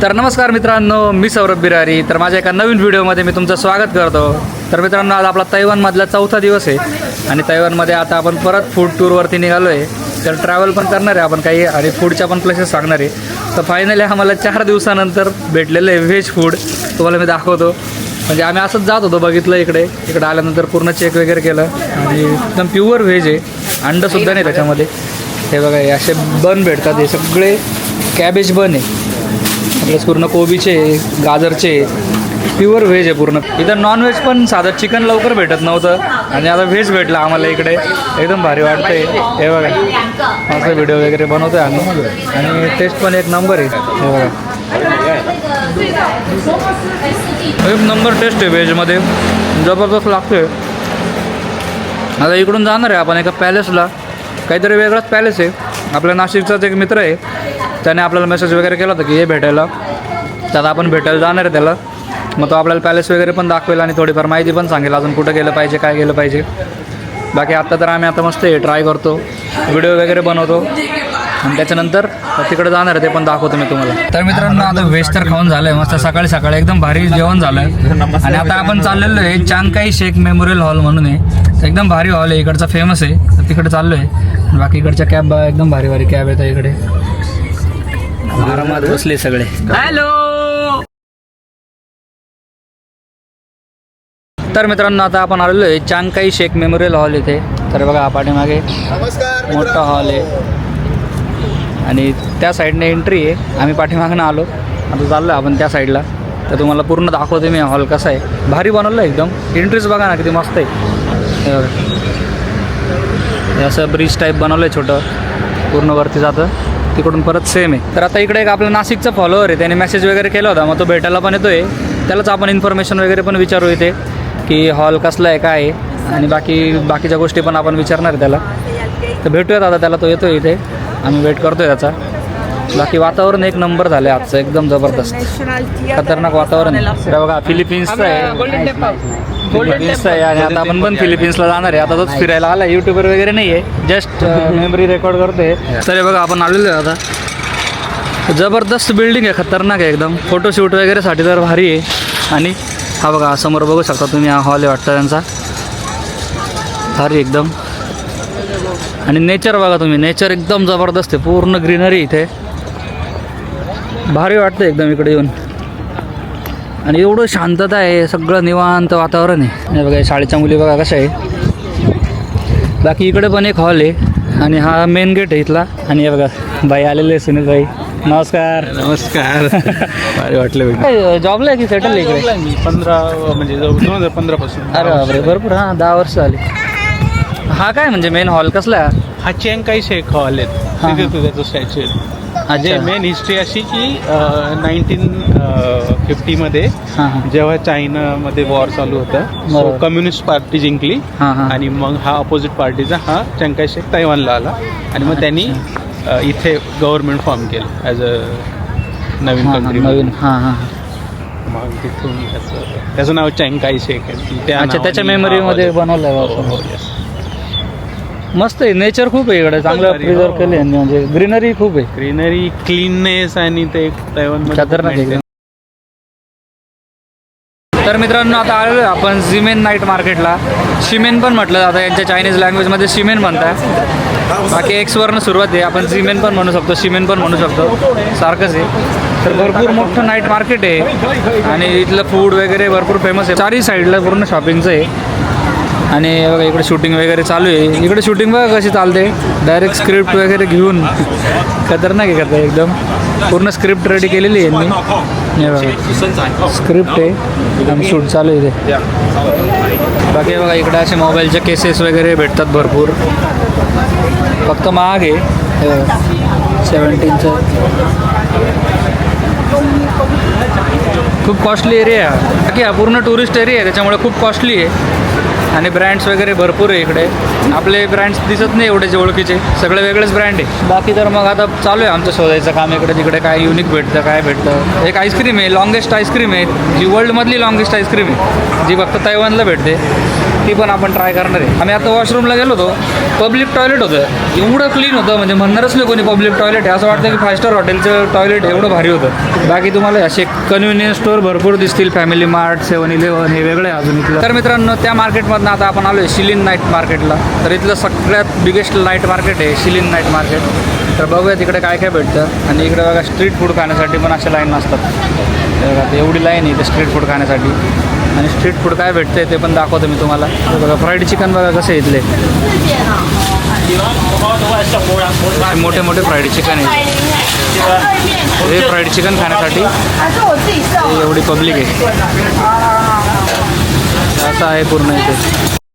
तर नमस्कार मित्रांनो, मी सौरभ बिरारी. तर माझ्या एका नवीन व्हिडिओमध्ये मी तुमचं स्वागत करतो. तर मित्रांनो, आज आपला तैवानमधला चौथा दिवस आहे आणि तैवानमध्ये आता आपण परत फूड टूरवरती निघालो आहे. तर ट्रॅव्हल पण करणार आहे आपण काही आणि फूडच्या पण प्लेसेस सांगणार आहे. तर फायनली आम्हाला 4 दिवसानंतर भेटलेलं आहे व्हेज फूड. तुम्हाला मी दाखवतो. म्हणजे आम्ही असंच जात होतो, बघितलं इकडे आल्यानंतर पूर्ण चेक वगैरे केलं आणि एकदम प्युअर व्हेज आहे. अंडंसुद्धा नाही त्याच्यामध्ये. हे बघा, हे असे बन भेटतात. हे सगळे कॅबेज बन आहे आपल्या, पूर्ण कोबीचे, गाजरचे, प्युअर व्हेज आहे पूर्ण. इथं नॉनव्हेज पण साधं चिकन लवकर भेटत नव्हतं आणि आता व्हेज भेटलं आम्हाला इकडे. एकदम भारी वाटतंय. हे बघा, असं व्हिडिओ वगैरे बनवतोय आम्ही आणि टेस्ट पण एक नंबर आहे. हे बघा, एक नंबर टेस्ट आहे व्हेजमध्ये, जबरदस्त लागतोय. आता इकडून जाणार आहे आपण एका पॅलेसला. काहीतरी वेगळाच पॅलेस आहे. आपल्या नाशिकचाच एक मित्र आहे, त्याने आपल्याला मेसेज वगैरे केला होता की हे भेटायला. तर आता आपण भेटायला जाणार आहे त्याला. मग तो आपल्याला पॅलेस वगैरे पण दाखवेल आणि थोडीफार माहिती पण सांगेल अजून कुठं गेलं पाहिजे, काय गेलं पाहिजे. बाकी आत्ता तर आम्ही आता मस्त ट्राय करतो, व्हिडिओ वगैरे बनवतो आणि त्याच्यानंतर तिकडे जाणार आहे, ते पण दाखवतो मी तुम्हाला. तर मित्रांनो, आता व्हेज तर खाऊन झालं आहे. मस्त सकाळी सकाळी एकदम भारी जेवण झालं आहे आणि आता आपण चाललेलो आहे चांगकाई शेक मेमोरियल हॉल म्हणून आहे. एकदम भारी हॉल आहे, इकडचा फेमस आहे. तर तिकडे चाललो आहे. बाकी इकडच्या कॅब एकदम भारी भारी कॅब आहेत इकडे. आरामात बसले सगळे. हॅलो. तर मित्रांनो, आता आपण आलेलो आहे चांगकाई शेक मेमोरियल हॉल इथे. तर बघा, पाठीमागे मोठा हॉल आहे आणि त्या साईडने एंट्री आहे. आम्ही पाठीमागनं आलो, आता चाललो आहे आपण त्या साईडला. तर तुम्हाला पूर्ण दाखवते मी हॉल कसा आहे. भारी बनवलं आहे एकदम. एंट्रीच बघा ना किती मस्त आहे. हे असं ब्रिज टाईप बनवलं आहे छोटं, पूर्ण वरती जातं. तिकडून परत सेम आहे. तर आता इकडे एक आपला नाशिकचा फॉलोअर आहे, त्याने मेसेज वगैरे केला होता. मग तो भेटायला पण येतो आहे. त्यालाच आपण इन्फॉर्मेशन वगैरे पण विचारू इथे की हॉल कसला आहे, काय आहे आणि बाकीच्या गोष्टी पण आपण विचारणार आहे त्याला. तर भेटूयात आता त्याला. तो येतो इथे, आम्ही वेट करतो आहे त्याचा. बाकी वातावरण एक नंबर झालं आहे आजचं, एकदम जबरदस्त खतरनाक वातावरण आहे. बघा, फिलिपिन्सचं आहे आणि आता आपण पण फिलिपिन्सला जाणार आहे. आता तोच फिरायला आला, यूट्यूबर वगैरे नाही आहे, जस्ट मेमरी रेकॉर्ड करतोय. तर बघा, आपण आलेलो आहे आता. जबरदस्त बिल्डिंग आहे, खतरनाक आहे एकदम. फोटोशूट वगैरेसाठी तर भारी आहे. आणि हा बघा, समोर बघू शकता तुम्ही, हा हॉल आहे वाटतं त्यांचा. भारी एकदम. आणि नेचर बघा तुम्ही, नेचर एकदम जबरदस्त आहे. पूर्ण ग्रीनरी इथे, भारी वाटतं एकदम इकडे येऊन. आणि एवढं शांतता आहे, सगळं निवांत वातावरण आहे. हे बघा, शाळेच्या मुली बघा कशा आहे. बाकी इकडे पण एक हॉल आहे आणि हा मेन गेट आहे इथला. आणि हे बघा, बाई आलेले आहे, सुनील बाई. नमस्कार. नमस्कार. भारी वाटलं. जॉबला आहे की सेटल आहे इकडे? 15 म्हणजे 2015 पासून. अरे बापरे, भरपूर. हां, 10 वर्ष झाली. हा काय म्हणजे मेन हॉल कसला आहे? हा चांगकाई शेक हॉल आहे, तिथे तो त्याचं स्टॅच्यू आहे. म्हणजे मेन हिस्ट्री अशी की 1950 मध्ये जेव्हा चायनामध्ये वॉर चालू होतं, सो कम्युनिस्ट पार्टी जिंकली आणि मग हा अपोजिट पार्टीचा हा चांगकाई शेक तैवानला आला आणि मग त्यांनी इथे गव्हर्नमेंट फॉर्म केलं ॲज अ नवीन कंट्री. नवीन. हां हां. मग तिथून त्याचं नाव चांगकाई शेक आहे. अच्छा, त्याच्या मेमरीमध्ये बनवलं आहे. मस्त आहे. नेचर खूप आहे इकडे, चांगलं प्रिझर्व केले म्हणजे ग्रीनरी खूप आहे. ग्रीनरी, क्लीननेस आणि ते तैवानमध्ये खतरनाक आहे. तर मित्रांनो, आता आलो आपण शिमेन नाईट मार्केटला. शिमेन पण म्हटलं जातं, यांच्या चायनीज लँग्वेजमध्ये शिमेन म्हणतात. बाकी एक्सवरनं सुरुवात आहे, आपण शिमेन पण म्हणू शकतो, शिमेन पण म्हणू शकतो, सारखंच आहे. तर भरपूर मोठं नाईट मार्केट आहे आणि इथलं फूड वगैरे भरपूर फेमस आहे. चारही साईडला पूर्ण शॉपिंगचं आहे. आणि बघा, इकडे शूटिंग वगैरे चालू आहे. इकडे शूटिंग बघा कशी चालते, डायरेक्ट स्क्रिप्ट वगैरे घेऊन. खतरनाक आहे करता एकदम. पूर्ण स्क्रिप्ट रेडी केलेली आहे यांनी. हे बघा, स्क्रिप्ट आहे आणि शूट चालू आहे इथे. बाकी बघा, इकडे असे मोबाईलचे केसेस वगैरे भेटतात भरपूर, फक्त महाग आहे. 17चं खूप कॉस्टली एरिया आहे. बाकी हा पूर्ण टुरिस्ट एरिया आहे, त्याच्यामुळे खूप कॉस्टली आहे. आणि ब्रँड्स वगैरे भरपूर आहे इकडे. आपले ब्रँड्स दिसत नाही एवढे जे ओळखीचे, सगळे वेगळेच ब्रँड आहे. बाकी तर मग आता चालू आहे आमचं शोधायचं काम इकडे तिकडे, काय युनिक भेटतं काय भेटतं. एक आईस्क्रीम आहे, लॉंगेस्ट आईस्क्रीम आहे, जी वर्ल्डमधली लॉंगेस्ट आईस्क्रीम आहे, जी फक्त तैवानला भेटते. ती पण आपण ट्राय करणार आहे. आम्ही आता वॉशरूमला गेलो होतो, पब्लिक टॉयलेट होतं, एवढं क्लीन होतं म्हणजे म्हणणारच नाही कोणी पब्लिक टॉयलेट आहे. असं वाटतं की 5 स्टार हॉटेलचं टॉयलेट एवढं भारी होतं. बाकी तुम्हाला असे कन्व्हिनियन्स स्टोअर भरपूर दिसतील, फॅमिली मार्ट, 7-11 हे वेगळे आहे अजून इथलं. तर मित्रांनो, त्या मार्केटमधनं आता आपण आलो आहे शिलिन नाईट मार्केटला. तर इथलं सगळ्यात बिगेस्ट नाईट मार्केट आहे शिलिन नाईट मार्केट. तर बघूया तिकडे काय काय भेटतं. आणि इकडे बघा स्ट्रीट फूड खाण्यासाठी पण अशा लाईन असतात. बघा एवढी लाईन आहे इथे स्ट्रीट फूड खाण्यासाठी. आणि स्ट्रीट फूड काय भेटतं ते पण दाखवतो मी तुम्हाला. बघा फ्राईड चिकन बघा कसे इथले, मोठे मोठे फ्राईड चिकन आहे. हे फ्राईड चिकन खाण्यासाठी एवढी पब्लिक आहे. असं आहे पूर्ण इथे.